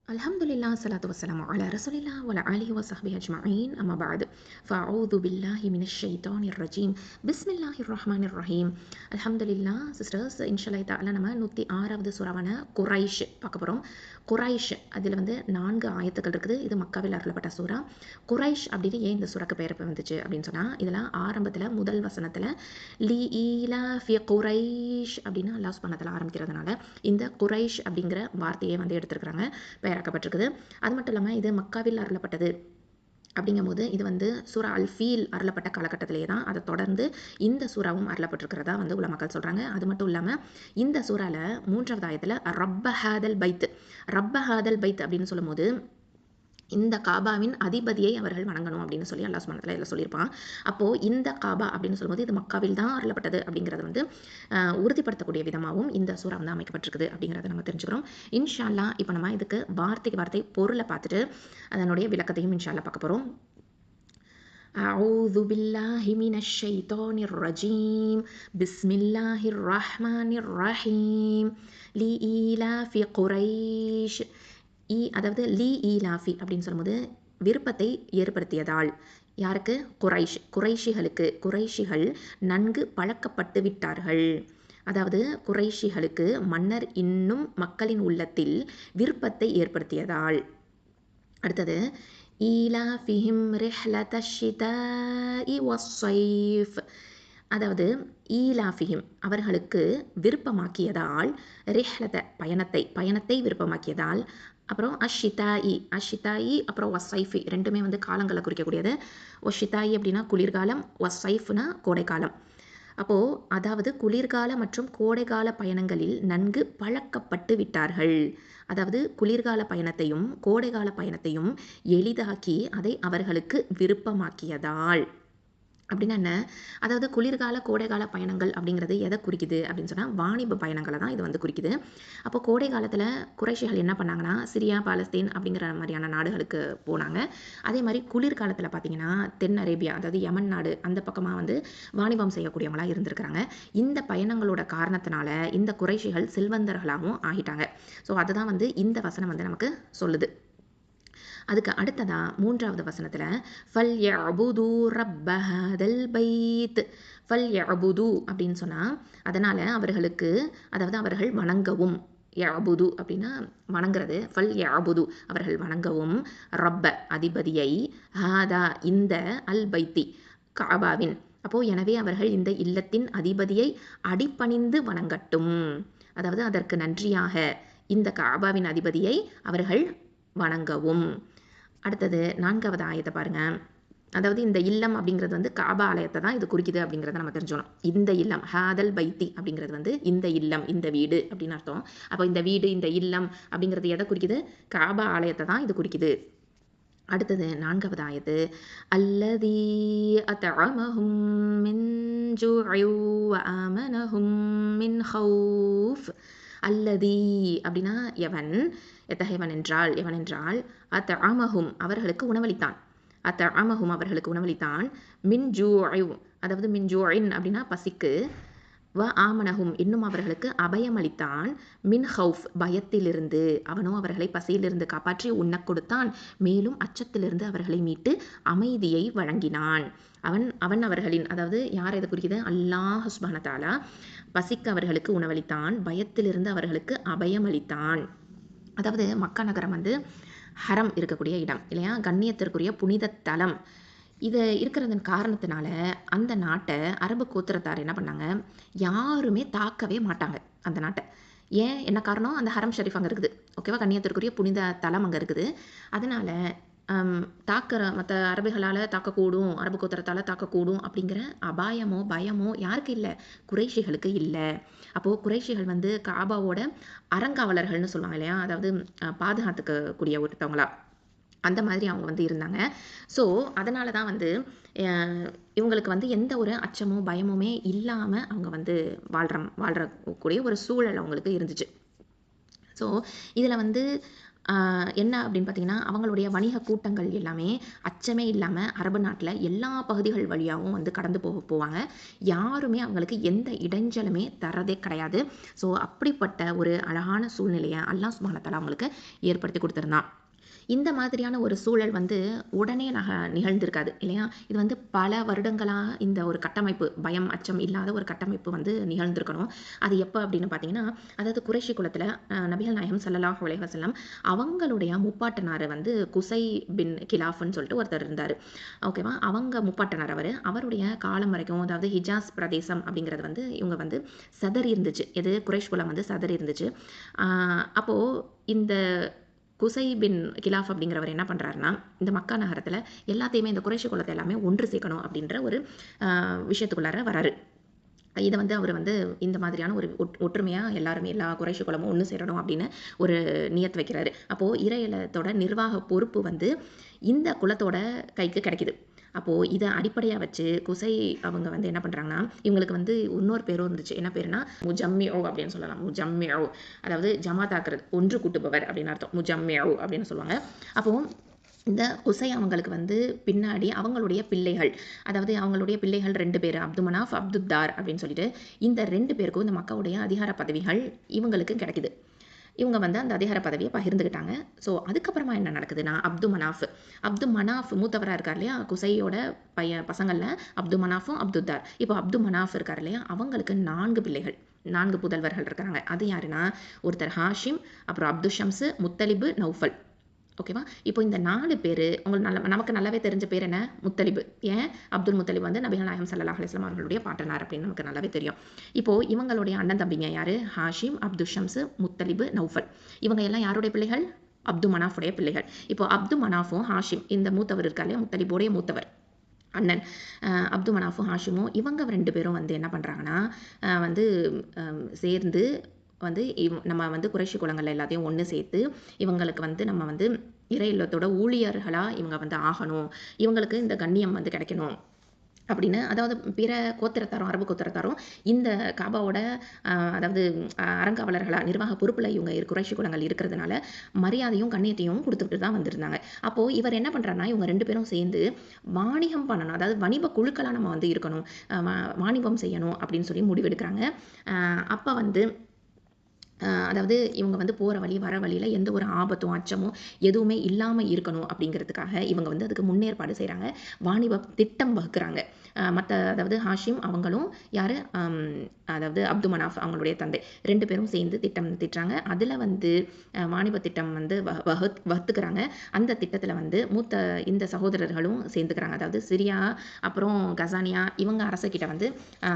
الحمد لله الصلاة والسلام على رسول الله وعلى آله وصحبه أجمعين أما بعد فأعوذ بالله من الشيطان الرجيم بسم الله الرحمن الرحيم الحمد لله sisters இன்ஷால்லா தஆலா நம்ம 106வது சூறாவான குரைஷ் பார்க்க போகிறோம். குரைஷ் அதில் வந்து 4 ஆயத்துக்கள் இருக்குது. இது மக்காவில் அருளப்பட்ட சூறா. குரைஷ் அப்படின்னு ஏன் இந்த சூறாக்கு பெயர் வந்துச்சு அப்படின்னு சொன்னால், இதில் ஆரம்பத்தில் முதல் வசனத்தில் லீ ஈலா ஃபி குரைஷ் அப்படின்னு அல்லாஹ் சுப்ஹானஹு வ தஆலா ஆரம்பிக்கிறதுனால இந்த குரைஷ் அப்படிங்கிற வார்த்தையை வந்து எடுத்திருக்கிறாங்க, பெயராக்கப்பட்டிருக்குது. அது மட்டும் இல்லாமல் இது மக்காவில் அருளப்பட்டது அப்படிங்கும்போது இது வந்து சூரா அல் ஃபீல் அருளப்பட்ட காலகட்டத்திலேயே தான் அதை தொடர்ந்து இந்த சூறாவும் அருளப்பட்டிருக்கிறதா வந்து உலமாக்கள் சொல்கிறாங்க. அது மட்டும் இல்லாமல் இந்த சூறாவில் 3வது ஆயத்தில் ரப்பஹாதல் பைத் ரப்பஹாதல் பைத் அப்படின்னு சொல்லும்போது இந்த காபாவின் அதிபதியை அவர்கள் வணங்கணும் அப்படின்னு சொல்லி அல்லாஹ் சுப்ஹானஹு வ தஆலா சொல்லியிருப்பான். அப்போது இந்த காபா அப்படின்னு சொல்லும்போது இது மக்காவில் தான் அருளப்பட்டது அப்படிங்கிறத வந்து உறுதிப்படுத்தக்கூடிய விதமாகவும் இந்த சூறா வந்து அமைக்கப்பட்டிருக்குது அப்படிங்கிறத நம்ம தெரிஞ்சுக்கிறோம். இன்ஷா அல்லாஹ் இப்போ நம்ம இதுக்கு வார்த்தைக்கு வார்த்தை பொருளை பார்த்துட்டு அதனுடைய விளக்கத்தையும் இன்ஷா அல்லாஹ் பார்க்க போகிறோம். أعوذ بالله من الشيطان الرجيم بسم الله الرحمن الرحيم لإيلاف قريش அதாவது லீ ஈலாஃபி அப்படின்னு சொல்லும்போது விருப்பத்தை ஏற்படுத்தியதால் யாருக்கு? குறைஷிகளுக்கு. குறைஷிகள் நன்கு பழக்கப்பட்டு விட்டார்கள். அதாவது குறைஷிகளுக்கு மன்னர் இன்னும் மக்களின் உள்ளத்தில் விருப்பத்தை ஏற்படுத்தியதால். அடுத்தது ஈலாஃபிஹிம் ரிஹ்லத ஷிதாஇ வஸ்ஸைஃப், அதாவது ஈலாஃபிஹிம் அவர்களுக்கு விருப்பமாக்கியதால், ரிஹ்லத பயணத்தை விருப்பமாக்கியதால், அப்புறம் அஷிதாயி அப்புறம் வஸ்ஸைஃபி ரெண்டுமே வந்து காலங்களை குறிக்கக்கூடியது. ஒஷிதாயி அப்படின்னா குளிர்காலம், வஸ்ஸைஃப்னா கோடைக்காலம். அப்போது அதாவது குளிர்கால மற்றும் கோடைகால பயணங்களில் நன்கு பழக்கப்பட்டு விட்டார்கள். அதாவது குளிர்கால பயணத்தையும் கோடைகால பயணத்தையும் எளிதாக்கி அதை அவர்களுக்கு விருப்பமாக்கியதால். அப்படின்னா என்ன? அதாவது குளிர்கால கோடைகால பயணங்கள் அப்படிங்கிறது எதை குறிக்குது அப்படின்னு சொன்னால் வாணிப பயணங்களை தான் இது வந்து குறிக்குது. அப்போ கோடை காலத்தில் குறைஷிகள் என்ன பண்ணாங்கன்னா சிரியா, பாலஸ்தீன் அப்படிங்கிற மாதிரியான நாடுகளுக்கு போனாங்க. அதே மாதிரி குளிர்காலத்தில் பார்த்தீங்கன்னா தென் அரேபியா, அதாவது யமன் நாடு அந்த பக்கமாக வந்து வாணிபம் செய்யக்கூடியவங்களாக இருந்திருக்கிறாங்க. இந்த பயணங்களோட காரணத்தினால இந்த குறைஷிகள் செல்வந்தர்களாகவும் ஆகிட்டாங்க. ஸோ அதுதான் வந்து இந்த வசனம் வந்து நமக்கு சொல்லுது. அதுக்கு அடுத்ததா 3வது வசனத்தில் ஃபல் யஅபுது ரப்ப ஹாதல் பைத். ஃபல் யஅபுது அப்படின்னு சொன்னால் அதனால் அவர்களுக்கு, அதாவது அவர்கள் வணங்கவும். யஅபுது அப்படின்னா வணங்குறது. ஃபல் யஅபுது அவர்கள் வணங்கவும் ரப்ப அதிபதியை, ஹாதா இந்த, அல் பைத்தி காபாவின். அப்போது எனவே அவர்கள் இந்த இல்லத்தின் அதிபதியை அடிபணிந்து வணங்கட்டும். அதாவது அதற்கு நன்றியாக இந்த காபாவின் அதிபதியை அவர்கள் வணங்கவும். அடுத்தது 4வது ஆயத்தை பாருங்க. அதாவது இந்த இல்லம் அப்படிங்கிறது வந்து காபா ஆலயத்தை தான் இது குறிக்குது அப்படிங்கிறத நம்ம தெரிஞ்சுக்கணும். இந்த இல்லம் ஹாதல் பைத்தி அப்படிங்கிறது வந்து இந்த இல்லம், இந்த வீடு அப்படின்னு அர்த்தம். அப்போ இந்த வீடு, இந்த இல்லம் அப்படிங்கிறது எதை குறிக்குது? காபா ஆலயத்தை தான் இது குறிக்குது. அடுத்தது 4வது ஆயத்து அல்லதி அத்அமஹும் மின் ஜூஇ வ ஆமனஹும் மின் ஹௌஃப். அல்லதி அப்படின்னா எவன், எத்தகையவன் என்றால், எவன் என்றால் அத்அமஹும் அவர்களுக்கு உணவளித்தான். அத்அமஹும் அவர்களுக்கு உணவளித்தான். மின் ஜூஇ அதாவது மின் ஜூஇன் அப்படின்னா பசிக்கு, வ ஆமனஹும் இன்னும் அவர்களுக்கு அபயமளித்தான். மின் ஹவுஃப் பயத்திலிருந்து, அவனோ அவர்களை பசியிலிருந்து காப்பாற்றி உண்ணக் கொடுத்தான். மேலும் அச்சத்திலிருந்து அவர்களை மீட்டு அமைதியை வழங்கினான். அவன் அவர்களின், அதாவது யார் இதை குறிக்குது? அல்லாஹ் சுப்ஹானஹு வ தஆலா பசிக்கு அவர்களுக்கு உணவளித்தான், பயத்திலிருந்து அவர்களுக்கு அபயமளித்தான். அதாவது மக்கா நகரம் வந்து ஹரம் இருக்கக்கூடிய இடம் இல்லையா, கண்ணியத்திற்குரிய புனித தலம். இது இருக்கிறதன் காரணத்தினால அந்த நாட்டை அரபு கோத்திரத்தார் என்ன பண்ணாங்க, யாருமே தாக்கவே மாட்டாங்க அந்த நாட்டை. ஏன், என்ன காரணம்? அந்த ஹரம் ஷரீஃப் அங்கே இருக்குது, ஓகேவா, கண்ணியத்திற்குரிய புனித தலம் அங்கே இருக்குது. அதனால தாக்கிற மற்ற அரபுகளால் தாக்கக்கூடும், அரபு கோத்திரத்தால் தாக்கக்கூடும் அப்படிங்கிற அபாயமோ பயமோ யாருக்கு இல்லை? குறைஷிகளுக்கு இல்லை. அப்போது குறைஷிகள் வந்து காபாவோட அறங்காவலர்கள்னு சொல்லுவாங்க இல்லையா, அதாவது பாதுகாத்துக்கக்கூடிய ஒருத்தவங்களா அந்த மாதிரி அவங்க வந்து இருந்தாங்க. ஸோ அதனால தான் வந்து இவங்களுக்கு வந்து எந்த ஒரு அச்சமோ பயமுமே இல்லாமல் அவங்க வந்து வாழ்கிறக்கூடிய ஒரு சூழல் அவங்களுக்கு இருந்துச்சு. ஸோ இதில் வந்து என்ன அப்படின்னு பார்த்தீங்கன்னா, அவங்களுடைய வணிக கூட்டங்கள் எல்லாமே அச்சமே இல்லாம அரபு நாட்ல எல்லா பகுதிகள் வழியாவும் வந்து கடந்து போவாங்க. யாருமே அவங்களுக்கு எந்த இடைஞ்சலுமே தர்றதே கிடையாது. ஸோ அப்படிப்பட்ட ஒரு அழகான சூழ்நிலைய அல்லாஹ் சுப்ஹானஹு வ தஆலா அவங்களுக்கு ஏற்படுத்தி குடுத்திருந்தான். இந்த மாதிரியான ஒரு சூழல் வந்து உடனே நிகழ்ந்திருக்காது இல்லையா? இது வந்து பல வருடங்களா இந்த ஒரு கட்டமைப்பு, பயம், அச்சம் இல்லாத ஒரு கட்டமைப்பு வந்து நிகழ்ந்திருக்கணும். அது எப்ப அப்படின்னு பார்த்தீங்கன்னா, அதாவது குறைஷி குலத்துல நபிகள் நாயகம் ஸல்லல்லாஹு அலைஹி வஸல்லம் அவங்களுடைய முப்பாட்டனார் வந்து குசை பின் கிலாஃப்ன்னு சொல்லிட்டு ஒருத்தர் இருந்தாரு. ஓகேவா? அவங்க முப்பாட்டனார் அவரு. அவருடைய காலம் வரைக்கும் அதாவது ஹிஜாஸ் பிரதேசம் அப்படிங்கிறது வந்து இவங்க வந்து சிதறி இருந்துச்சு. எது? குறைஷ் குலம் வந்து சிதறி இருந்துச்சு. அப்போ இந்த குசை பின் கிலாஃப் அப்படிங்கிறவர் என்ன பண்ணுறாருன்னா, இந்த மக்கா நகரத்தில் எல்லாத்தையுமே இந்த குறைஷி குலத்தை எல்லாமே ஒன்று சேர்க்கணும் அப்படின்ற ஒரு விஷயத்துக்குள்ளார வராரு. இதை வந்து அவர் வந்து இந்த மாதிரியான ஒரு ஒற்றுமையாக எல்லாருமே எல்லா குறைஷி குலமும் ஒன்று சேரணும் அப்படின்னு ஒரு நியத் வைக்கிறாரு. அப்போது இறையிலத்தோட நிர்வாக பொறுப்பு வந்து இந்த குலத்தோட கைக்கு கிடைக்குது. அப்போது இதை அடிப்படையாக வச்சு குசை அவங்க வந்து என்ன பண்ணுறாங்கன்னா, இவங்களுக்கு வந்து இன்னொரு பேரும் இருந்துச்சு. என்ன பேருனா முஜம்மிஓ அப்படின்னு சொல்லலாம். முஜம்மிஓ அதாவது ஜமாத்தாக்குறது, ஒன்று கூட்டுபவர் அப்படின்னு அர்த்தம். முஜம்மிஓ அப்படின்னு சொல்லுவாங்க. அப்போது இந்த குசை அவங்களுக்கு வந்து பின்னாடி அவங்களுடைய பிள்ளைகள், அதாவது அவங்களுடைய பிள்ளைகள் 2 பேர் அப்துமனாஃப், அப்துத்தார் அப்படின்னு சொல்லிட்டு இந்த 2 பேருக்கும் இந்த மக்காவுடைய அதிகார பதவிகள் இவங்களுக்கு கிடைக்குது. இவங்க வந்து அந்த அதிகார பதவியை பகிர்ந்துக்கிட்டாங்க. ஸோ அதுக்கப்புறமா என்ன நடக்குதுன்னா, அப்து மனாஃப் மூத்தவராக இருக்கார் இல்லையா? குசையோட பசங்களில் அப்து மனாஃபும் அப்துத்தார். இப்போ அப்து மனாஃப் இருக்கார் இல்லையா? அவங்களுக்கு 4 பிள்ளைகள், 4 புதல்வர்கள் இருக்காங்க. அது யாருன்னா, ஒருத்தர் ஹாஷிம், அப்புறம் அப்து ஷம்ஸ், முத்தலிபு, நௌஃபல். ஓகேவா? இப்போ இந்த 4 பேர் உங்களுக்கு நமக்கு நல்லாவே தெரிஞ்ச பேர் என்ன? முத்தலிபு. ஏன்? அப்துல் முத்தலிப் வந்து நபிகள் நாயகம் ஸல்லல்லாஹு அலைஹி வஸல்லம் அவர்களுடைய பாட்டனார் அப்படின்னு நமக்கு நல்லாவே தெரியும். இப்போ இவங்களுடைய அண்ணன் தம்பிங்க யாரு? ஹாஷிம், அப்து ஷம்ஸ், முத்தலிபு, நௌஃபல். இவங்க எல்லாம் யாருடைய பிள்ளைகள்? அப்து மனாஃபுடைய பிள்ளைகள். இப்போ அப்து மனாஃபும் ஹாஷிம், இந்த மூத்தவர் இருக்கார் இல்லையா? முத்தலிபுடைய மூத்தவர் அண்ணன் அப்து மனாஃபும் ஹாஷிமும் இவங்க 2 பேரும் வந்து என்ன பண்ணுறாங்கன்னா, வந்து சேர்ந்து வந்து நம்ம வந்து குறைஷி குலங்கள் எல்லாத்தையும் ஒன்று சேர்த்து இவங்களுக்கு வந்து நம்ம வந்து இறை இல்லத்தோட ஊழியர்களாக இவங்க வந்து ஆகணும், இவங்களுக்கு இந்த கண்ணியம் வந்து கிடைக்கணும் அப்படின்னு. அதாவது பிற கோத்திரத்தாரும் அரபு கோத்திரத்தாரும் இந்த காபாவோட அதாவது அறங்காவலர்களாக நிர்வாக பொறுப்பில் இவங்க குறைஷி குலங்கள் இருக்கிறதுனால மரியாதையும் கண்ணியத்தையும் கொடுத்துட்டு தான் வந்திருந்தாங்க. அப்போது இவர் என்ன பண்ணுறாருன்னா, இவங்க 2 பேரும் சேர்ந்து வாணிகம் பண்ணணும், அதாவது வணிப குழுக்களாக நம்ம வந்து இருக்கணும், வாணிபம் செய்யணும் அப்படின்னு சொல்லி முடிவெடுக்கிறாங்க. அப்போ வந்து அதாவது இவங்க வந்து போகிற வழி வர வழியில் எந்த ஒரு ஆபத்தும் அச்சமும் எதுவுமே இல்லாமல் இருக்கணும் அப்படிங்கிறதுக்காக இவங்க வந்து அதுக்கு முன்னேற்பாடு செய்கிறாங்க, வாணிப திட்டம் வகுக்கிறாங்க. அதாவது ஹாஷிம் அவங்களும் யார், அதாவது அப்து மனாஃப் அவங்களுடைய தந்தை 2 பேரும் சேர்ந்து திட்டம் திட்டுறாங்க. அதில் வந்து வாணிப திட்டம் வந்து வகுத்துக்கிறாங்க. அந்த திட்டத்தில் வந்து மூத்த இந்த சகோதரர்களும் சேர்ந்துக்கிறாங்க. அதாவது சிரியா அப்புறம் கசானியா இவங்க அரசர்கிட்ட வந்து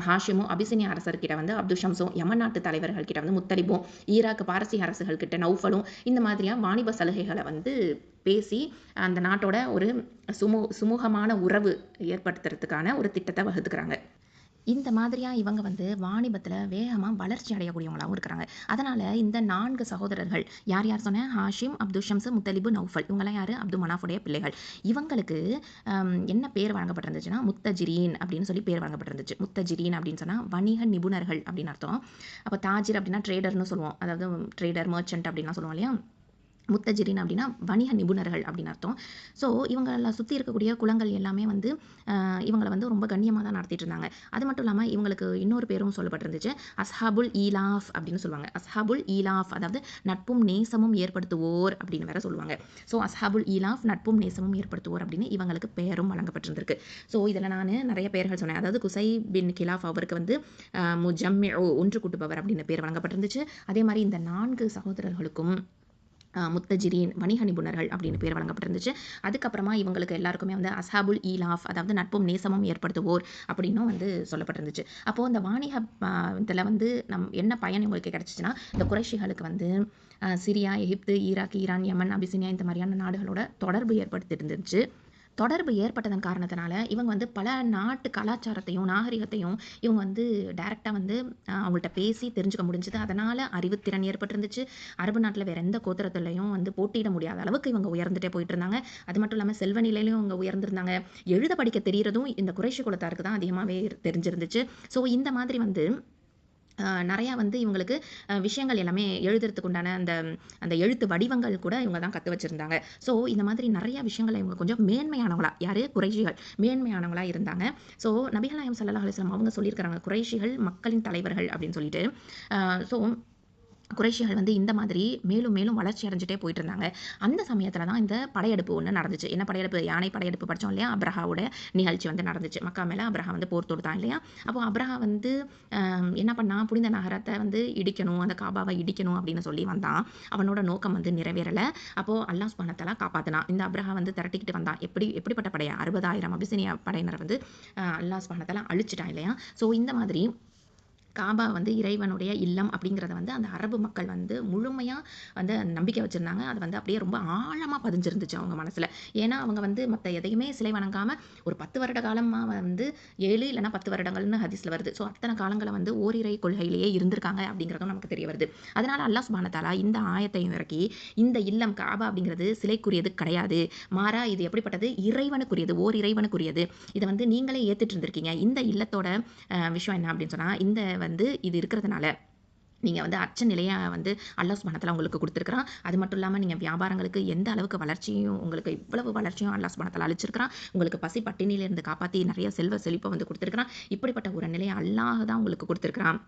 ஹாஷிமும், அபிசினியா அரசர்கிட்ட வந்து அப்து ஷம்ஸும், யமன் நாட்டு தலைவர்கள்கிட்ட வந்து முத்தலிபும், ஈராக் பாரசீக அரசுகள் கிட்ட நௌஃபலும் இந்த மாதிரியா வாணிப சலுகைகளை வந்து பேசி அந்த நாட்டோட ஒரு சுமூகமான உறவு ஏற்படுத்துறதுக்கான ஒரு திட்டத்தை வகுத்துக்கிறாங்க. இந்த மாதிரியா இவங்க வந்து வாணிபத்தில் வேகமாக வளர்ச்சி அடையக்கூடியவங்களாகவும் இருக்கிறாங்க. அதனால் இந்த 4 சகோதரர்கள் யார் யார் சொன்னேன்? ஹாஷிம், அப்து ஷம்ஸ், முத்தலிபு, நௌஃபல். இவங்கெல்லாம் யார்? அப்து மனாஃபுடைய பிள்ளைகள். இவங்களுக்கு என்ன பேர் வழங்கப்பட்டிருந்துச்சுன்னா, முத்தஜிரீன் அப்படின்னு சொல்லி பேர் வழங்கப்பட்டிருந்துச்சு. முத்தஜிரீன் அப்படின்னு சொன்னால் வணிக நிபுணர்கள் அப்படின்னு அர்த்தம். அப்போ தாஜிர் அப்படின்னா ட்ரேடர்னு சொல்லுவோம், அதாவது ட்ரேடர், மர்ச்சன்ட் அப்படின்லாம் சொல்லுவோம் இல்லையா? முத்தஜிரின் அப்படின்னா வணிக நிபுணர்கள் அப்படின்னு அர்த்தம். ஸோ இவங்களை சுற்றி இருக்கக்கூடிய குலங்கள் எல்லாமே வந்து இவங்களை வந்து ரொம்ப கண்ணியமாக தான் நடத்திட்டு இருந்தாங்க. அது மட்டும் இல்லாமல் இவங்களுக்கு இன்னொரு பேரும் சொல்லப்பட்டிருந்துச்சு, அஸ்ஹாபுல் ஈலாஃப் அப்படின்னு சொல்லுவாங்க. அஸ்ஹாபுல் ஈலாஃப் அதாவது நட்பும் நேசமும் ஏற்படுத்துவோர் அப்படின்னு வேற சொல்லுவாங்க. ஸோ அஸ்ஹாபுல் ஈலாஃப் நட்பும் நேசமும் ஏற்படுத்துவோர் அப்படின்னு இவங்களுக்கு பெயரும் வழங்கப்பட்டிருந்திருக்கு. ஸோ இதில் நான் நிறைய பெயர்கள் சொன்னேன். அதாவது குசை பின் கிலாஃப் அவருக்கு வந்து முஜம்மிஉ ஒன்று கூட்டுபவர் அப்படின்னு பேர் வழங்கப்பட்டிருந்துச்சு. அதே மாதிரி இந்த 4 சகோதரர்களுக்கும் முத்தஜிரீன் வணிக நிபுணர்கள் அப்படின்னு பேர் வழங்கப்பட்டிருந்துச்சு. அதுக்கப்புறமா இவங்களுக்கு எல்லாருக்குமே வந்து அஸ்ஹாபுல் ஈலாஃப் அதாவது நட்பும் நேசமும் ஏற்படுத்துவோர் அப்படின்னும் வந்து சொல்லப்பட்டிருந்துச்சு. அப்போது இந்த வாணிக இதில் வந்து என்ன பயன் இவங்களுக்கு கிடைச்சிச்சுன்னா, இந்த குறைஷிகளுக்கு வந்து சிரியா, எகிப்து, ஈராக், ஈரான், யமன், அபிசினியா இந்த மாதிரியான நாடுகளோட தொடர்பு ஏற்படுத்தியிருந்துச்சு. தொடர்பு ஏற்பட்டதன் காரணத்தினால இவங்க வந்து பல நாட்டு கலாச்சாரத்தையும் நாகரிகத்தையும் இவங்க வந்து டைரெக்டாக வந்து அவங்கள்ட்ட பேசி தெரிஞ்சுக்க முடிஞ்சுது. அதனால் அறிவுத்திறன் ஏற்பட்டிருந்துச்சு. அரபு நாட்டில் வேறு எந்த கோத்திரத்துலையும் வந்து போட்டியிட முடியாத அளவுக்கு இவங்க உயர்ந்துட்டே போயிட்டு இருந்தாங்க. அது மட்டும் இல்லாமல் செல்வ நிலையிலையும் இவங்க உயர்ந்திருந்தாங்க. எழுத படிக்க தெரிகிறதும் இந்த குறைஷி குலத்தாருக்கு தான் அதிகமாகவே தெரிஞ்சிருந்துச்சு. ஸோ இந்த மாதிரி வந்து நிறையா வந்து இவங்களுக்கு விஷயங்கள் எல்லாமே எழுதுறதுக்கு உண்டான அந்த அந்த எழுத்து வடிவங்கள் கூட இவங்க தான் கற்று வச்சுருந்தாங்க. ஸோ இந்த மாதிரி நிறைய விஷயங்களை இவங்க கொஞ்சம் மேன்மையானவங்களா, யார் குறைஷிகள் மேன்மையானவங்களா இருந்தாங்க. ஸோ நபிகள் நாயகம் ஸல்லல்லாஹு அலைஹி வஸல்லம் அவங்க சொல்லியிருக்கிறாங்க, குறைஷிகள் மக்களின் தலைவர்கள் அப்படின்னு சொல்லிட்டு. ஸோ குறைஷிகள் வந்து இந்த மாதிரி மேலும் மேலும் வளர்ச்சி அடைஞ்சிட்டே போயிட்டு இருந்தாங்க. அந்த சமயத்தில் தான் இந்த படையெடுப்பு ஒன்று நடந்துச்சு. என்ன படையெடுப்பு? யானை படையெடுப்பு படித்தோம் இல்லையா? அப்ரஹாவோட நிகழ்ச்சி வந்து நடந்துச்சு. மக்கா மேலே அப்ரஹா வந்து போர் தொடுத்தான் இல்லையா? அப்போ அப்ரஹா வந்து என்ன பண்ணான்? புனித நகரத்தை வந்து இடிக்கணும், அந்த காபாவை இடிக்கணும் அப்படின்னு சொல்லி வந்தான். அவனோட நோக்கம் வந்து நிறைவேறலை. அப்போது அல்லாஹ் சுப்ஹானஹு வ தஆலா காப்பாற்றினான். இந்த அப்ரஹா வந்து திரட்டிக்கிட்டு வந்தான். எப்படிப்பட்ட படையா? 60,000 அபிசினியா படையினர் வந்து அல்லாஹ் சுப்ஹானஹு வ தஆலா அழிச்சிட்டான் இல்லையா? ஸோ இந்த மாதிரி காபா வந்து இறைவனுடைய இல்லம் அப்படிங்கிறத வந்து அந்த அரபு மக்கள் வந்து முழுமையாக வந்து நம்பிக்கை வச்சுருந்தாங்க. அது வந்து அப்படியே ரொம்ப ஆழமாக பதிஞ்சிருந்துச்சு அவங்க மனசில். ஏன்னா அவங்க வந்து மற்ற எதையுமே சிலை வணங்காமல் ஒரு 10 வருட காலமாக வந்து 7 இல்லைனா 10 வருடங்கள்னு ஹதீஸில் வருது. ஸோ அத்தனை காலங்களை வந்து ஓரிரை கொள்கையிலேயே இருந்திருக்காங்க அப்படிங்கிறதும் நமக்கு தெரிய வருது. அதனால் அல்லாஹ் சுப்ஹானஹு வ தஆலா இந்த ஆயத்தையும் இறக்கி, இந்த இல்லம் காபா அப்படிங்கிறது சிலைக்குரியது கிடையாது, மாறா இது எப்படிப்பட்டது? இறைவனுக்குரியது, ஓர் இறைவனுக்குரியது. இதை வந்து நீங்களே ஏற்றுட்டு இருந்திருக்கீங்க. இந்த இல்லத்தோட விஷயம் என்ன அப்படின்னு சொன்னால், இந்த வந்து இது இருக்கிறதுனால நீங்கள் வந்து அச்ச நிலையை வந்து அல்லாஹ் சுப்ஹானஹு வ தஆலா உங்களுக்கு கொடுத்துருக்குறான். அது மட்டும் இல்லாமல் நீங்கள் வியாபாரங்களுக்கு எந்த அளவுக்கு வளர்ச்சியும், உங்களுக்கு இவ்வளவு வளர்ச்சியும் அல்லாஹ் சுப்ஹானஹு வ தஆலா அளிச்சிருக்கிறான். உங்களுக்கு பசி பட்டினியிலிருந்து காப்பாற்றி நிறைய செல்வ செழிப்பை வந்து கொடுத்துருக்கிறான். இப்படிப்பட்ட ஒரு நிலையை அல்லாஹ் தான் உங்களுக்கு கொடுத்துருக்கிறான்.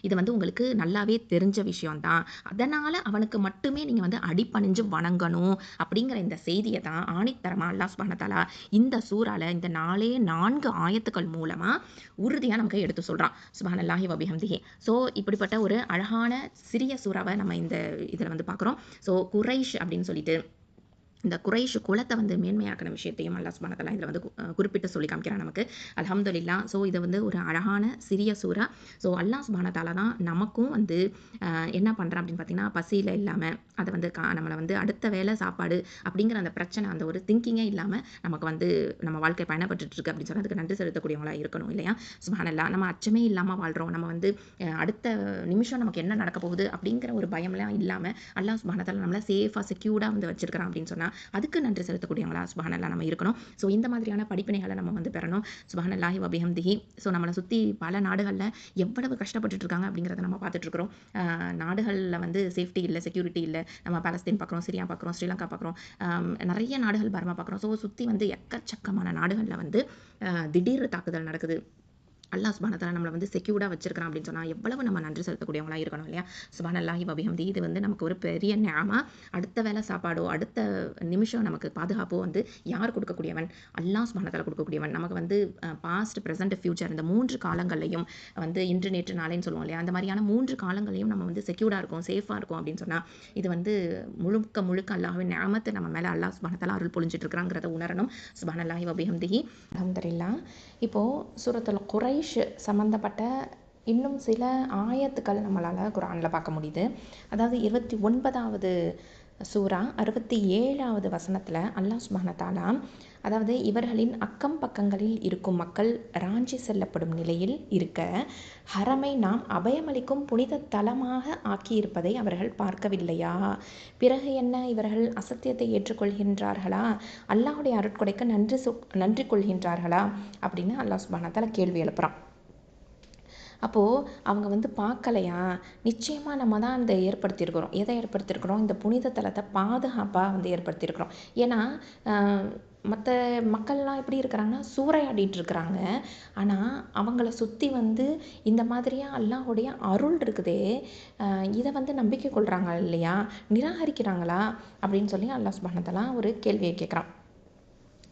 இது வந்து உங்களுக்கு நல்லாவே தெரிஞ்ச விஷயம்தான். அதனால் அவனுக்கு மட்டுமே நீங்கள் வந்து அடிபணிஞ்சு வணங்கணும் அப்படிங்கிற இந்த செய்தியை தான் ஆணித்தரமாக அல்லாஹ் சுப்ஹானஹு வ தஆலா இந்த சூறால இந்த 4 ஆயத்துக்கள் மூலமாக உறுதியாக நமக்கு எடுத்து சொல்கிறான். சுப்ஹானல்லாஹி வ பிஹம்திஹி. ஸோ இப்படிப்பட்ட ஒரு அழகான சிறிய சூறாவை நம்ம இந்த இதில் வந்து பார்க்குறோம். ஸோ குரைஷ் அப்படின்னு சொல்லிட்டு இந்த குறைஷ் குலத்தை வந்து மேன்மையாக்கின விஷயத்தையும் அல்லாஹ் சுப்ஹானஹு வ தஆலா இதில் வந்து குறிப்பிட்டு சொல்லி காமிக்கிறான் நமக்கு. அல்ஹம்துலில்லாஹ். ஸோ இது வந்து ஒரு அழகான சிறிய சூறா. ஸோ அல்லாஹ் சுப்ஹானஹு வ தஆலா தான் நமக்கும் வந்து என்ன பண்ணுறான் அப்படின்னு பார்த்தீங்கன்னா, பசியில் இல்லாமல் அதை வந்து நம்மளை வந்து அடுத்த வேளை சாப்பாடு அப்படிங்கிற அந்த பிரச்சனை, அந்த ஒரு திங்கிங்கே இல்லாமல் நமக்கு வந்து நம்ம வாழ்க்கை பயணப்பட்டுட்டு இருக்கு அப்படின்னு சொன்னால் அதுக்கு நன்றி செலுத்தக்கூடியவங்களா இருக்கணும் இல்லையா? சுப்ஹானல்லாஹ். நம்ம அச்சமே இல்லாமல் வாழ்கிறோம். நம்ம வந்து அடுத்த நிமிஷம் நமக்கு என்ன நடக்க போகுது அப்படிங்கிற ஒரு பயம்லாம் இல்லாமல் அல்லாஹ் சுப்ஹானஹு வ தஆலா நம்மளை சேஃபாக செக்யூர்டாக வந்து வச்சிருக்கிறான் அப்படின்னு சொன்னால் அதுக்கு நன்றி செலுத்தக்கூடியவங்களா சுப்ஹானல்லாஹ் நம்ம இருக்கணும். ஸோ இந்த மாதிரியான படிப்பினைகளை நம்ம வந்து பெறணும். சுப்ஹானல்லாஹி வ பிஹம்திஹி. ஸோ நம்மளை சுற்றி பல நாடுகளில் எவ்வளவு கஷ்டப்பட்டுட்டு இருக்காங்க அப்படிங்கிறத நம்ம பார்த்துட்டு இருக்கிறோம். நாடுகளில் வந்து சேஃப்டி இல்லை, செக்யூரிட்டி இல்லை. நம்ம பாலஸ்தீன் பார்க்குறோம், சிரியா பார்க்குறோம், ஸ்ரீலங்கா பார்க்குறோம், நிறைய நாடுகள் பர்மா பார்க்குறோம். ஸோ சுற்றி வந்து எக்கச்சக்கமான நாடுகளில் வந்து திடீர் தாக்குதல் நடக்குது. அல்லாஹ் சுப்ஹானஹு வ தஆலா நம்மளை வந்து செக்யூர்டாக வச்சிருக்கிறான் அப்படின்னு சொன்னால் எவ்வளவு நம்ம நன்றி செலுத்தக்கூடியவங்களா இருக்கணும் இல்லையா? சுப்ஹானல்லாஹி வ பிஹம்திஹி. இது வந்து நமக்கு ஒரு பெரிய நிஅமா. அடுத்த வேளை சாப்பாடோ அடுத்த நிமிஷம் நமக்கு பாதுகாப்போ வந்து யார் கொடுக்கக்கூடியவன்? அல்லாஹ் சுப்ஹானஹு வ தஆலா கொடுக்கக்கூடியவன். நமக்கு வந்து பாஸ்ட், ப்ரெசென்ட், ஃபியூச்சர் இந்த 3 காலங்கள்லையும் வந்து இன்று நேற்று நாளைன்னு சொல்லுவோம் இல்லையா? அந்த மாதிரியான 3 காலங்களையும் நம்ம வந்து செக்யூர்டாக இருக்கும், சேஃபாக இருக்கும் அப்படின்னு சொன்னால் இது வந்து முழுக்க முழுக்க அல்லாஹ்வின் நிஅமத்து நம்ம மேலே அல்லாஹ் சுப்ஹானஹு வ தஆலா அருள் பொழிஞ்சிட்டு இருக்கிறாங்கிறத உணரணும். சுப்ஹானல்லாஹி வ பிஹம்திஹி. அல்ஹம்துலில்லாஹ். இப்போது சூரத்துல் குரைஷ் சம்மந்தப்பட்ட இன்னும் சில ஆயத்துக்கள் நம்மளால் குர்ஆனில் பார்க்க முடியுது. அதாவது 29வது சூரா 67வது வசனத்தில் அல்லாஹ் சுப்ஹானஹு வ தஆலா, அதாவது இவர்களின் அக்கம் பக்கங்களில் இருக்கும் மக்கள் ராஞ்சி செல்லப்படும் நிலையில் இருக்க ஹரமை நாம் அபயமளிக்கும் புனித தலமாக ஆக்கியிருப்பதை அவர்கள் பார்க்கவில்லையா? பிறகு என்ன, இவர்கள் அசத்தியத்தை ஏற்றுக்கொள்கின்றார்களா? அல்லாஹ்வுடைய அருட்கொடைக்கு நன்றி கொள்கின்றார்களா அப்படின்னு அல்லாஹ் சுப்ஹானஹு வ தஆலா கேள்வி எழுப்புறான். அப்போது அவங்க வந்து பார்க்கலையா? நிச்சயமாக நம்ம தான் அந்த ஏற்படுத்தியிருக்கிறோம். எதை ஏற்படுத்தியிருக்கிறோம்? இந்த புனித தலத்தை பாதுகாப்பாக வந்து ஏற்படுத்தியிருக்கிறோம். ஏன்னா மற்ற மக்கள்லாம் எப்படி இருக்கிறாங்கன்னா சூறையாடிட்டு இருக்கிறாங்க. ஆனால் அவங்கள சுற்றி வந்து இந்த மாதிரியாக அல்லாஹ்வுடைய அருள் இருக்குதே, இதை வந்து நம்பிக்கை கொள்கிறாங்க இல்லையா? நிராகரிக்கிறாங்களா அப்படின்னு சொல்லி அல்லாஹ் சுப்ஹானஹு வ தஆலா ஒரு கேள்வியை கேட்குறான்.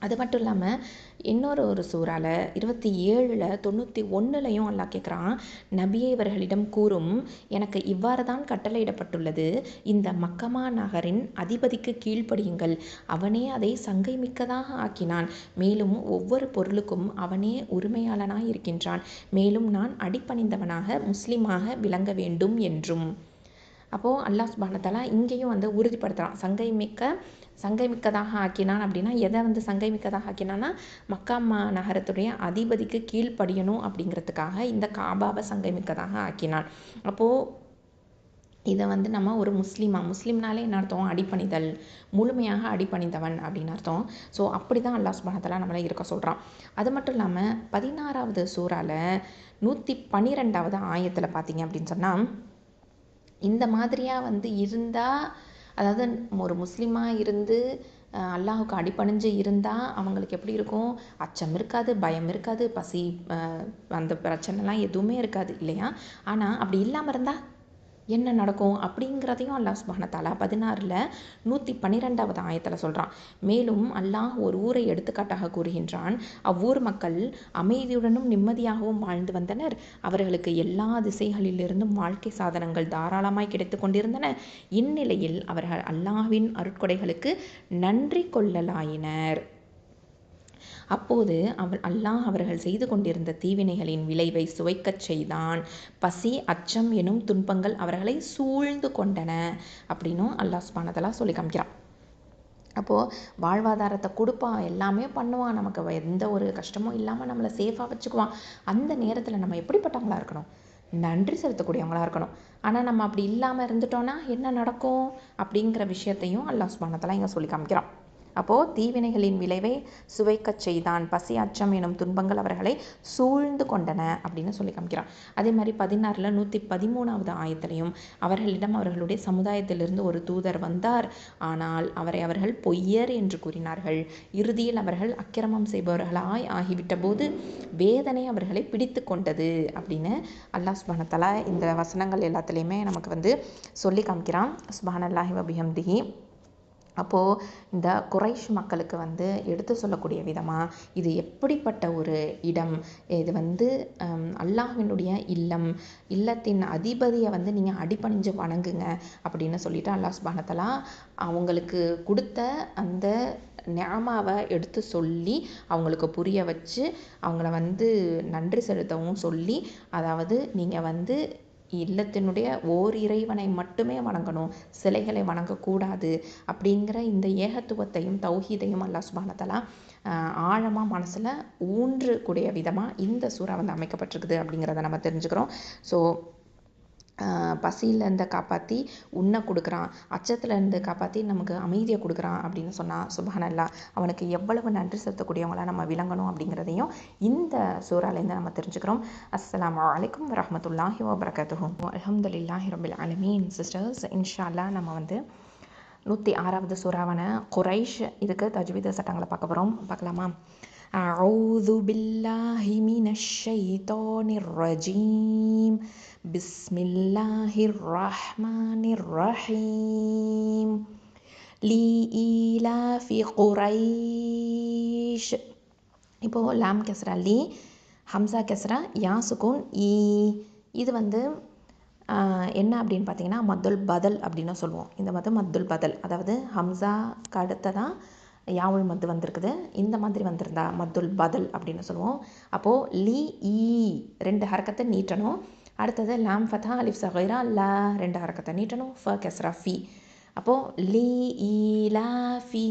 அது மட்டும் இல்லாமல் இன்னொரு சூறால 27ல் 91லையும் அல்லாஹ் கேட்குறான், நபியே இவர்களிடம் கூறும், எனக்கு இவ்வாறு தான் கட்டளையிடப்பட்டுள்ளது. இந்த மக்கமா நகரின் அதிபதிக்கு கீழ்ப்படியுங்கள். அவனே அதை சங்கை மிக்கதாக ஆக்கினான். மேலும் ஒவ்வொரு பொருளுக்கும் அவனே உரிமையாளனாய் இருக்கின்றான். மேலும் நான் அடிபணிந்தவனாக முஸ்லிமாக விளங்க வேண்டும் என்றும். அப்போது அல்லாஹ் சுப்ஹானஹு வ தஆலா இங்கேயும் வந்து உறுதிப்படுத்துகிறான். சங்கை மிக்கதாக ஆக்கினான் அப்படின்னா எதை வந்து சங்கை மிக்கதாக ஆக்கினான்னா, மக்கா நகரத்துடைய அதிபதிக்கு கீழ்ப்படியணும் அப்படிங்கிறதுக்காக இந்த காபாவை சங்கை மிக்கதாக ஆக்கினான். அப்போது இதை வந்து நம்ம ஒரு முஸ்லீம்னாலே என்ன அர்த்தம்? அடிபணிதல், முழுமையாக அடிபணிந்தவன் அப்படின்னு அர்த்தம். ஸோ அப்படி தான் அல்லாஹ் சுப்ஹானஹு வ தஆலா நம்மளை இருக்க சொல்கிறான். அது மட்டும் இல்லாமல் 16வது சூறால 112வது ஆயத்தில் பார்த்தீங்க அப்படின்னு சொன்னால், இந்த மாதிரியாக வந்து இருந்தால், அதாவது ஒரு முஸ்லீமாக இருந்து அல்லாஹுக்கு அடிபணிஞ்சு இருந்தால் அவங்களுக்கு எப்படி இருக்கும்? அச்சம் இருக்காது, பயம் இருக்காது, பசி அந்த பிரச்சனைலாம் எதுவுமே இருக்காது இல்லையா? ஆனால் அப்படி இல்லாமல் இருந்தால் என்ன நடக்கும் அப்படிங்கிறதையும் அல்லாஹ் சுப்ஹானஹு வ தஆலா 16ல் 112வது ஆயத்தில் சொல்கிறான். மேலும் அல்லாஹ் ஒரு ஊரை எடுத்துக்காட்டாக கூறுகின்றான். அவ்வூர் மக்கள் அமைதியுடனும் நிம்மதியாகவும் வாழ்ந்து வந்தனர். அவர்களுக்கு எல்லா திசைகளிலிருந்தும் வாழ்க்கை சாதனங்கள் தாராளமாய் கிடைத்து கொண்டிருந்தன. இந்நிலையில் அவர்கள் அல்லாஹ்வின் அருட்கொடைகளுக்கு நன்றி கொள்ளலாயினர். அப்போது அல்லாஹ் அவர்கள் செய்து கொண்டிருந்த தீவினைகளின் விளைவை சுவைக்கச் செய்தான். பசி, அச்சம் எனும் துன்பங்கள் அவர்களை சூழ்ந்து கொண்டன அப்படின்னும் அல்லாஹ் சுப்ஹானஹு வ தஆலா சொல்லி காமிக்கிறான். அப்போது வாழ்வாதாரத்தை கொடுப்பான், எல்லாமே பண்ணுவான், நமக்கு எந்த ஒரு கஷ்டமும் இல்லாமல் நம்மளை சேஃபாக வச்சுக்குவான். அந்த நேரத்தில் நம்ம எப்படிப்பட்டவங்களா இருக்கணும்? நன்றி செலுத்தக்கூடியவங்களா இருக்கணும். ஆனால் நம்ம அப்படி இல்லாமல் இருந்துட்டோன்னா என்ன நடக்கும் அப்படிங்கிற விஷயத்தையும் அல்லாஹ் சுப்ஹானஹு வ தஆலா இங்கே சொல்லி காமிக்கிறான். அப்போது தீவினைகளின் விளைவை சுவைக்கச் செய்தான். பசி, அச்சம் எனும் துன்பங்கள் அவர்களை சூழ்ந்து கொண்டன அப்படின்னு சொல்லி காமிக்கிறான். அதே மாதிரி 16ல் 113வது ஆயத்திலையும், அவர்களிடம் அவர்களுடைய சமுதாயத்திலிருந்து ஒரு தூதர் வந்தார். ஆனால் அவரை அவர்கள் பொய்யர் என்று கூறினார்கள். இறுதியில் அவர்கள் அக்கிரமம் செய்பவர்களாய் ஆகிவிட்ட போது வேதனை அவர்களை பிடித்து கொண்டது அப்படின்னு அல்லாஹ் சுப்ஹானஹு வ தஆலா இந்த வசனங்கள் எல்லாத்துலேயுமே நமக்கு வந்து சொல்லி காமிக்கிறான். சுப்ஹானல்லாஹி வ பிஹம்திஹி. அப்போது இந்த குறைஷ் மக்களுக்கு வந்து எடுத்து சொல்லக்கூடிய விதமாக இது எப்படிப்பட்ட ஒரு இடம், இது வந்து அல்லாஹ்வினுடைய இல்லம், இல்லத்தின் அதிபதியை வந்து நீங்கள் அடிபணிஞ்சு வணங்குங்க அப்படின்னு சொல்லிட்டு அல்லாஹ் சுப்ஹானஹு வ தஆலா அவங்களுக்கு கொடுத்த அந்த நிஅமாவை எடுத்து சொல்லி அவங்களுக்கு புரிய வச்சு அவங்கள வந்து நன்றி செலுத்தவும் சொல்லி, அதாவது நீங்கள் வந்து இல்லத்தினுடைய ஓர் இறைவனை மட்டுமே வணங்கணும், சிலைகளை வணங்கக்கூடாது அப்படிங்கிற இந்த ஏகத்துவத்தையும் தௌஹீதையும் அல்லாஹ் சுப்ஹானஹு வ தஆலா ஆழமாக மனசில் ஊன்றக்கூடிய விதமாக இந்த சூறா வந்து அமைக்கப்பட்டிருக்குது அப்படிங்கிறத நம்ம தெரிஞ்சுக்கிறோம். ஸோ பசியிலேருந்து காப்பாற்றி உண்ண கொடுக்குறான், அச்சத்துலேருந்து காப்பாற்றி நமக்கு அமைதியை கொடுக்குறான் அப்படின்னு சொன்னால் சுப்ஹானல்லாஹ், அவனுக்கு எவ்வளவு நன்றி செலுத்தக்கூடியவங்களா நம்ம விளங்கணும் அப்படிங்கிறதையும் இந்த சூறாலேருந்து நம்ம தெரிஞ்சுக்கிறோம். அஸ்ஸலாமு அலைக்கும் வரஹ்மத்துல்லாஹி வபரகாத்துஹு. அல்ஹம்துலில்லாஹி ரப்பில் ஆலமீன். சிஸ்டர்ஸ், இன்ஷா அல்லாஹ் நம்ம வந்து 106வது சூறாவான குரைஷ், இதுக்கு தஜ்வீத் சட்டங்களை பார்க்க போகிறோம். பார்க்கலாமா? அஊது பில்லாஹி மினஷ் ஷைத்தானிர் ரஜீம். பிஸ்மில்லாஹிர் ரஹ்மானிர் ரஹீம். லீஈலாஃபி குரைஷ். இப்போது லாம் கெஸ்ரா லீ, ஹம்சா கெஸ்ரா, யா சுக்கூன் ஈ. இது வந்து என்ன அப்படின்னு பார்த்தீங்கன்னா மத்துல் பதல் அப்படின்னு சொல்லுவோம். இந்த மத்து மத்துல் பதல், அதாவது ஹம்சாக்கு அடுத்ததான் யாவுல் மத்து வந்திருக்குது. இந்த மாதிரி வந்திருந்தா மத்துல் பதல் அப்படின்னு சொல்லுவோம். அப்போது லீ ஈ 2 ஹரக்கத்தை நீட்டணும். அடுத்தது லாம் ஃபதா அலிஃப் சகீரா லா 2 ஹரக்கத்தை நீட்டணும். ஃப கெஸ்ரா ஃபி. அப்போது லீ ஈ லா ஃபி.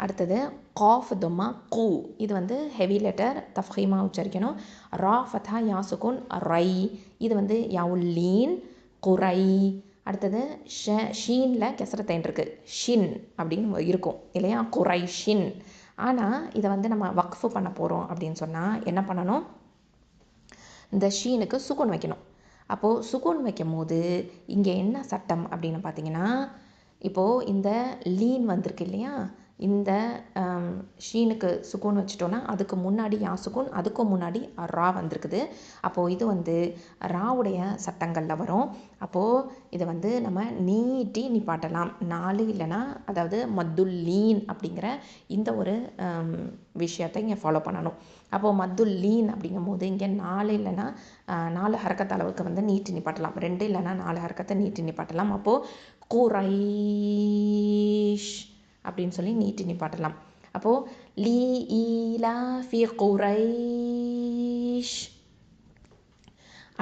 அடுத்தது காஃப் தும்மா கூ, இது வந்து ஹெவி லெட்டர் தஃப்ஹீமாக உச்சரிக்கணும். ரா ஃபதா யா சுக்கூன் ரை, இது வந்து யாவுல் லீன் குரை. அடுத்தது ஷீனில் கெசரத்தைன் இருக்குது, ஷின் அப்படின்னு இருக்கும் இல்லையா, குரை ஷின். ஆனால் இதை வந்து நம்ம வக்ஃபு பண்ண போகிறோம் அப்படின்னு சொன்னால் என்ன பண்ணணும்? இந்த ஷீனுக்கு சுக்கூன் வைக்கணும். அப்போது சுக்கூன் வைக்கும் போது இங்கே என்ன சட்டம் அப்படின்னு பார்த்தீங்கன்னா, இப்போது இந்த லீன் வந்திருக்கு இல்லையா, இந்த ஷீனுக்கு சுக்கூன் வச்சிட்டோன்னா அதுக்கு முன்னாடி யா சுக்கூன், அதுக்கும் முன்னாடி ரா வந்திருக்குது. அப்போது இது வந்து ராவுடைய சட்டங்களில் வரும். அப்போது இதை வந்து நம்ம நீட்டி நிப்பாட்டலாம். 4 இல்லைன்னா, அதாவது மத்துல் லீன் அப்படிங்கிற இந்த ஒரு விஷயத்தை இங்கே ஃபாலோ பண்ணணும். அப்போது மத்துல் லீன் அப்படிங்கும் போது இங்கே 4 இல்லைன்னா 4 ஹரக்கத்து அளவுக்கு வந்து நீட்டி நிப்பாட்டலாம். 2 இல்லைன்னா 4 ஹரக்கத்தை நீட்டி நிப்பாட்டலாம். அப்போது குரைஷ் அப்படின்னு சொல்லி நீட்டி நிப்பாட்டலாம். அப்போது லீ ஈலாஃபி குரைஷ்.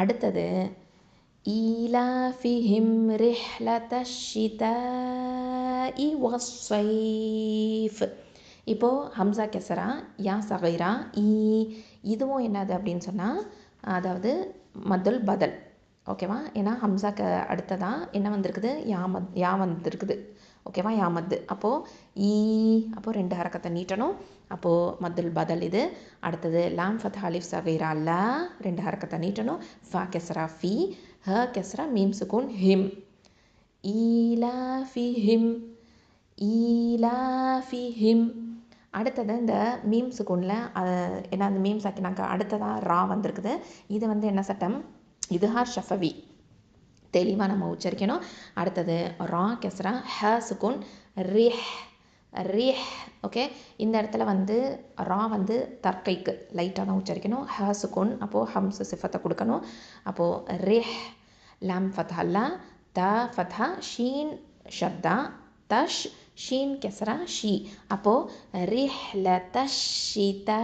அடுத்தது ஈலாஃபிஹிம் ரிஹ்லத்தஷ் ஷிதாஇ வஸ்ஸைஃப். இப்போது ஹம்சா கெசரா, யா சகீரா, ஈ, இதுவும் என்னது அப்படின்னு சொன்னால் அதாவது மத்துல் பதல். ஓகேவா? ஏன்னா ஹம்சாக்கு அடுத்ததான் என்ன வந்திருக்குது? யா வந்திருக்குது. ஓகேவா யா மத்து. அப்போது ஈ அப்போது 2 ஹரக்கத்தை நீட்டணும். அப்போது மத்துல் பதல் இது. அடுத்தது லாம் ஃபத்ஹா அலிஃப் சகீரா லா 2 ஹரக்கத்தை நீட்டணும். ஃபா கெஸ்ரா ஃபி, ஹ கெஸ்ரா மீம் சுக்கூன் ஹிம். ஈலாஃபிஹிம் ஈலாஃபிஹிம். அடுத்தது இந்த மீம் சுக்கூனில் ஏன்னா அந்த மீம் சாக்கினாக்க அடுத்ததாக ரா வந்திருக்குது. இது வந்து என்ன சட்டம், இதுஹார் ஷஃபவி தெளிவாக நம்ம உச்சரிக்கணும். அடுத்தது ரா கெஸ்ரா ஹ சுக்கூன் ரிஹ் ரிஹ். ஓகே, இந்த இடத்துல வந்து ரா வந்து தற்கைக்கு லைட்டாக தான் உச்சரிக்கணும். ஹ சுக்கூன் அப்போது ஹம்ஸ் சிஃபத்தை கொடுக்கணும். அப்போது ரிஹ். லாம் ஃபத்ஹா லா, த ஃபத்ஹா ஷீன் ஷத்தா தஷ் ஷீன் கெஸ்ரா ஷி. அப்போது ரிஹ்ல தஷிதாஇ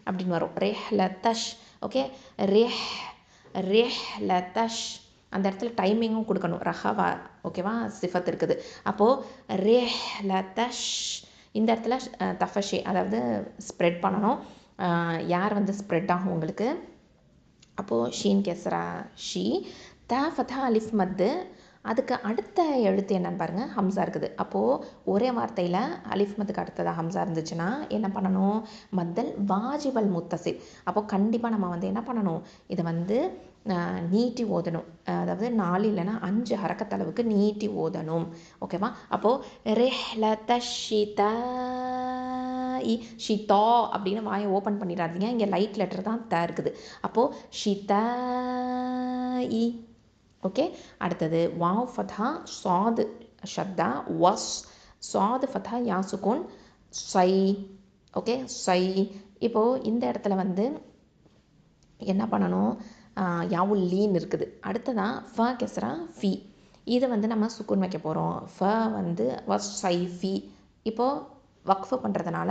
அப்படின்னு வரும். ரிஹ்ல தஷ். ஓகே, ரிஹ் ரிஹ்ல தஷ். அந்த இடத்துல டைமிங்கும் கொடுக்கணும். ரஹவா ஓகேவா சிஃபத் இருக்குது. அப்போது ரிஹ்ல தஷ். இந்த இடத்துல தஃபஷி அதாவது ஸ்ப்ரெட் பண்ணணும். யார் வந்து ஸ்ப்ரெட் ஆகும் உங்களுக்கு. அப்போது ஷீன் கெஸ்ரா ஷி. த ஃபத்ஹா அலிஃப் மத்து. அதுக்கு அடுத்த எழுத்து என்னன்னு பாருங்கள், ஹம்சா இருக்குது. அப்போது ஒரே வார்த்தையில் அலிஃப் மத்துக்கு அடுத்ததாக ஹம்சா இருந்துச்சுன்னா என்ன பண்ணணும், மத்தல் வாஜிபல் முத்தசில். அப்போது கண்டிப்பாக நம்ம வந்து என்ன பண்ணணும், இதை வந்து நீட்டி ஓதணும். அதாவது 4 இல்லைன்னா 5 ஹரக்கத்தளவுக்கு நீட்டி ஓதணும். ஓகேவா. அப்போது ரெஹ்ல தஷிதாஇ ஷிதா அப்படின்னு வாயை ஓப்பன் பண்ணிடாதீங்க. இங்கே லைட் லெட்டர் தான் த இருக்குது. அப்போது ஷிதாஇ. ஓகே. அடுத்தது வாவ் ஃபத்ஹா சாது ஷத்தா வஸ். சாது ஃபத்ஹா யா சுக்கூன் சை. ஓகே, சை. இப்போது இந்த இடத்துல வந்து என்ன பண்ணணும், யாவுல் லீன் இருக்குது. அடுத்ததான் ஃப கெஸ்ரா ஃபி. இதை வந்து நம்ம சுக்கூன் வைக்க போகிறோம். ஃப வந்து வஸ் சை ஃபி. இப்போது வக்ஃபு பண்ணுறதுனால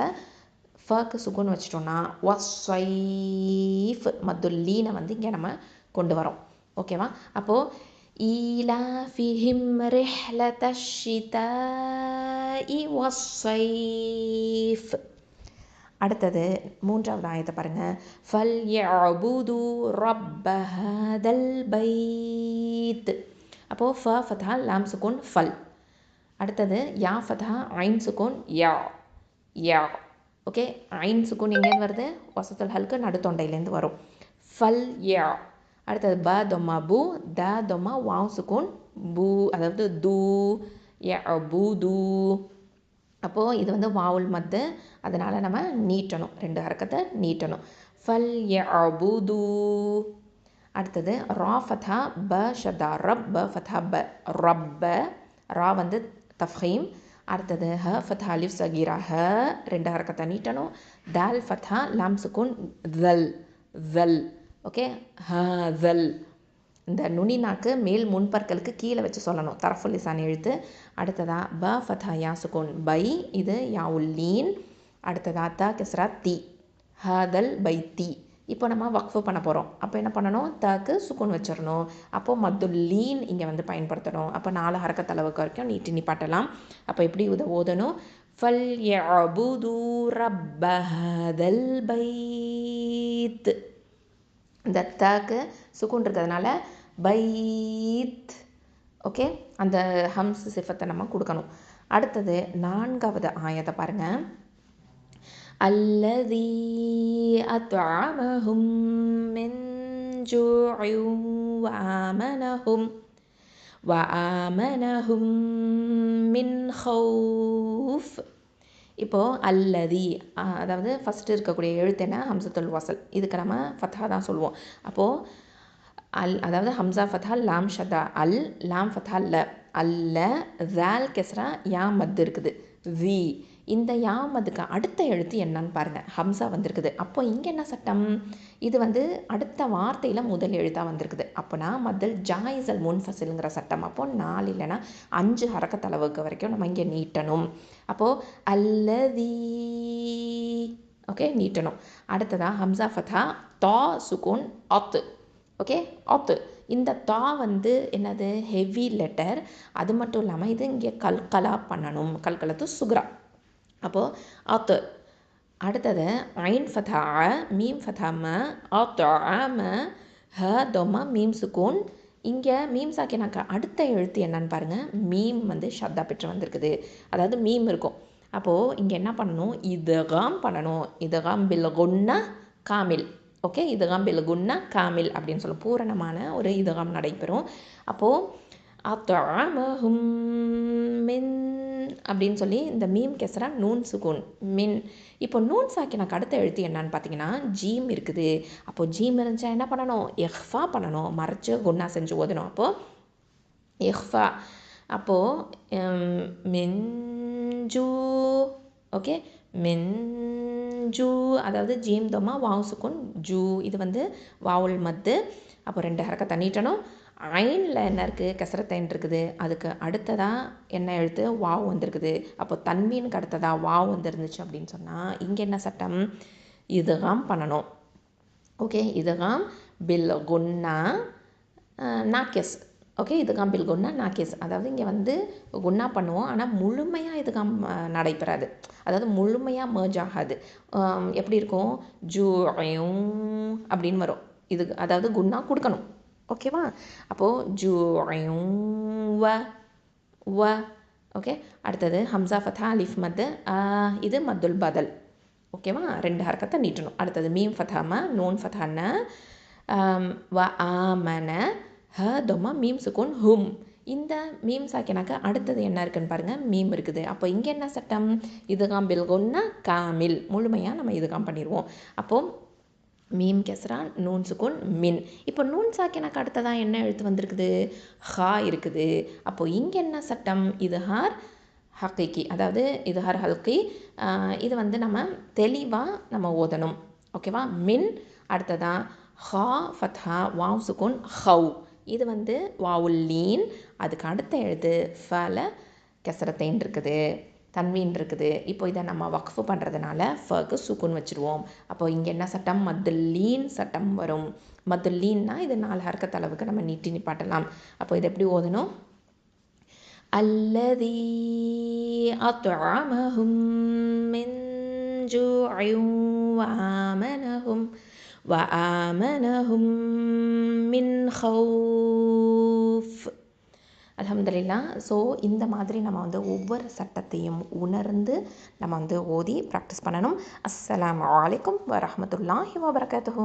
ஃபக்கு சுக்கூன் வச்சிட்டோன்னா வஸ் சைஃப் மத்துல் லீனை வந்து இங்கே நம்ம கொண்டு வரோம். ஓகேவா. அப்போது ஈலாஃபிஹிம் ரிஹ்லத்தஷ் ஷிதாஇ வஸ்ஸைஃப். அடுத்தது 3வது ஆயத்தை பாருங்கள். ஃபல் யஅபுது ரப்ப ஹாதல் பைத். அப்போது ஃப ஃபத்ஹா லாம் சுக்கூன் ஃபல். அடுத்தது யா ஃபத்ஹா ஐன் சுக்கூன் யா யா. ஓகே, ஐன் சுக்கூன் எங்கேருந்து வருது, வசத்துல் ஹல்க்கு நடுத்தொண்டையிலேருந்து வரும். ஃபல் யா. அடுத்தது ப தொம்மா பூ, த தொம்மா வாவ் சுக்கூன் பூ, அதாவது தூ யஅபுது. அப்போது இது வந்து வாவுல் மத்து, அதனால் நம்ம நீட்டணும், 2 ஹரக்கத்தை நீட்டணும். ஃபல் யஅபுது. அடுத்தது ரா ஃபத்ஹா ப ஷத்தா ரப், ப ஃபத்ஹா ப ரப்ப. ரா வந்து தஃப்ஹீம். அடுத்தது ஹ ஃபத்ஹா அலிஃப் சகீரா ஹ 2 ஹரக்கத்தை நீட்டணும். தால் ஃபத்ஹா லாம் சுக்கூன் தல் தல். ஓகே, ஹ தல். இந்த நுனி நாக்கு மேல் முன்பற்களுக்கு கீழே வச்சு சொல்லணும், தரஃபுல் லிசான் எழுத்து. அடுத்ததா ப ஃபத்ஹா யா சுக்கூன் பை, இது யாவுல் லீன். அடுத்ததா த கெஸ்ரா தி, ஹதல் பை தி. இப்போ நம்ம வக்ஃபு பண்ண போகிறோம். அப்போ என்ன பண்ணணும், தக்கு சுக்கூன் வச்சிடணும். அப்போது மத்துல் லீன் இங்கே வந்து பயன்படுத்தணும். அப்போ 4 ஹரக்கத்தளவுக்கு வரைக்கும் நீட்டி நிப்பாட்டலாம். அப்போ எப்படி இதை ஓதணும், ஃபல் யஅபுது ரப்ப ஹாதல் பைத். இந்த தக்கு சுக்கூன் இருக்கிறதுனால பைத். ஓகே, அந்த ஹம்ஸ் சிஃபத்தை நம்ம கொடுக்கணும். அடுத்தது 4வது ஆயத்தை பாருங்கள். அல்லதி அத்அமஹும் மின் ஜூஇன் வஆமனஹும் மின் ஹௌஃப். இப்போது அல்லதி அதாவது ஃபஸ்ட்டு இருக்கக்கூடிய எழுத்து என்ன, ஹம்சத்துல் வசல். இதுக்கு நம்ம ஃபத்ஹா தான் சொல்லுவோம். அப்போது அதாவது ஹம்சா ஃபத்ஹா லாம் ஷதா அல், லாம் ஃபத்ஹா ல அல்ல, ஜால் கெஸ்ரா யா மத்து இருக்குது வி. இந்த யா மத்துக்கு அடுத்த எழுத்து என்னன்னு பாருங்கள், ஹம்சா வந்திருக்குது. அப்போ இங்கே என்ன சட்டம், இது வந்து அடுத்த வார்த்தையில் முதல் எழுத்தாக வந்திருக்குது. அப்போனா மத்தல் ஜாயிசல் முன்ஃபசிலுங்கிற சட்டம். அப்போது 4 இல்லைன்னா 5 ஹரக்கத்தளவுக்கு வரைக்கும் நம்ம இங்கே நீட்டணும். அப்போது அல்லதி. ஓகே, நீட்டணும். அடுத்ததாக ஹம்சா ஃபத்ஹா தா சுக்கூன் அத்து. ஓகே, அத்து. இந்த தா வந்து என்னது, ஹெவி லெட்டர். அது மட்டும் இல்லாமல் இது இங்கே கல்கலா பண்ணணும், கல்கலத்து சுக்ரா. அப்போது அத்து. அடுத்தது ஐன் ஃபத்ஹா மீம் ஃபத்ஹா ம அத்அம ஹ தொம்மா மீம் சுக்கூன் இங்கே மீம் சாக்கினாக்கா அடுத்த எழுத்து என்னன்னு பாருங்கள். மீம் வந்து ஷத்தா பெற்று வந்திருக்குது. அதாவது மீம் இருக்கும். அப்போது இங்கே என்ன பண்ணணும், இதுகாம் பண்ணணும். இதுகாம் பில் குன்னா காமில். ஓகே, இதுகாம் பில் குன்னா காமில் அப்படின்னு சொல்லும் பூரணமான ஒரு இதுகாம் நடைபெறும். அப்போது அத்அமஹும் மின் அப்படின்னு சொல்லி இந்த மீம் கெஸ்ரா நூன் சுகுன் மின். இப்போ நூன் சாக்கினாக்கு அடுத்த எழுத்து என்னன்னு பார்த்தீங்கன்னா ஜீம் இருக்குது. அப்போது ஜீம் இருந்துச்சா என்ன பண்ணணும், எஹ்ஃபா பண்ணணும், மறைச்சு குன்னா செஞ்சு ஓதணும். அப்போது எஹ்ஃபா. அப்போது மின்ஜூ. ஓகே, மின்ஜூ அதாவது ஜீம் தோமா வாவ் சுக்குன் ஜூ. இது வந்து வாவுல் மத்து. அப்போ 2 ஹரக்கத்தை நீட்டணும். ஐனில் என்ன இருக்குது, கசரத்தைன் இருக்குது. அதுக்கு அடுத்ததாக என்ன எழுத்து, வாவ் வந்திருக்குது. அப்போ தன்வீனுக்கு அடுத்ததாக வாவ் வந்துருந்துச்சு அப்படின்னு சொன்னால் இங்கே என்ன சட்டம், இதுகாம் பண்ணணும். ஓகே, இதுகாம் பில் குன்னா நாக்கெஸ். ஓகே, இதுகாம் பில் குன்னா நாக்கெஸ். அதாவது இங்கே வந்து குன்னா பண்ணுவோம், ஆனால் முழுமையாக இதுகாம் நடைபெறாது. அதாவது முழுமையாக மேர்ஜ் ஆகாது. எப்படி இருக்கும், ஜூ அப்படின்னு வரும். இது அதாவது குன்னா கொடுக்கணும். ஓகேவா. அப்போது ஜூ வ வ. ஓகே, அடுத்தது ஹம்சா ஃபத்தா அலிஃப் மத்து. இது மத்துல் பதல். ஓகேவா, 2 ஹரக்கத்தை நீட்டணும். அடுத்தது மீம் ஃபத்தாமா நூன் ஃபத்தான வ ஆமன ஹ தொமா மீம் சுக்குன் ஹும். இந்த மீம் சாக்கினாக்க அடுத்தது என்ன இருக்குன்னு பாருங்கள், மீம் இருக்குது. அப்போ இங்கே என்ன சட்டம், இதுகாம் பில்குன்னா காமில், முழுமையாக நம்ம இதுகாம் பண்ணிடுவோம். அப்போது மீம் கெஸ்ரா நூன் சுக்குன் மின். இப்போ நூன் சாக்கினாக்கு அடுத்ததான் என்ன எழுத்து வந்திருக்குது, ஹா இருக்குது. அப்போது இங்கே என்ன சட்டம், இதுஹார் ஹக்கீக்கி, அதாவது இதுஹார் ஹல்கி. இது வந்து நம்ம தெளிவாக நம்ம ஓதணும். ஓகேவா. மின் அடுத்ததான் ஹா ஃபத்ஹா வாவ் சுக்குன் ஹவ். இது வந்து வாவுல்லீன். அதுக்கு அடுத்த எழுத்து ஃபல கெசரத்தைன் இருக்குது, தன்வீன் இருக்குது. இப்போ இதை நம்ம வக்ஃபு பண்ணுறதுனால ஃபக்கு சுக்குன் வச்சுருவோம். அப்போ இங்கே என்ன சட்டம், மத்துல்லீன் சட்டம் வரும். மத்துல்லீன்னா இது 4 ஹரக்கத் அளவுக்கு நம்ம நீட்டி நிப்பாட்டலாம். அப்போ இதை எப்படி ஓதணும், அல்லதி அத்அமஹும் மின் ஜூஇன் வஆமனஹும் மின் ஹௌஃப். அல்ஹம்துலில்லாஹ். ஸோ இந்த மாதிரி நம்ம வந்து ஒவ்வொரு சட்டத்தையும் உணர்ந்து நம்ம வந்து ஓதி ப்ராக்டிஸ் பண்ணணும். அஸ்ஸலாமு அலைக்கும் வரஹ்மத்துல்லாஹி வபரகாத்துஹு.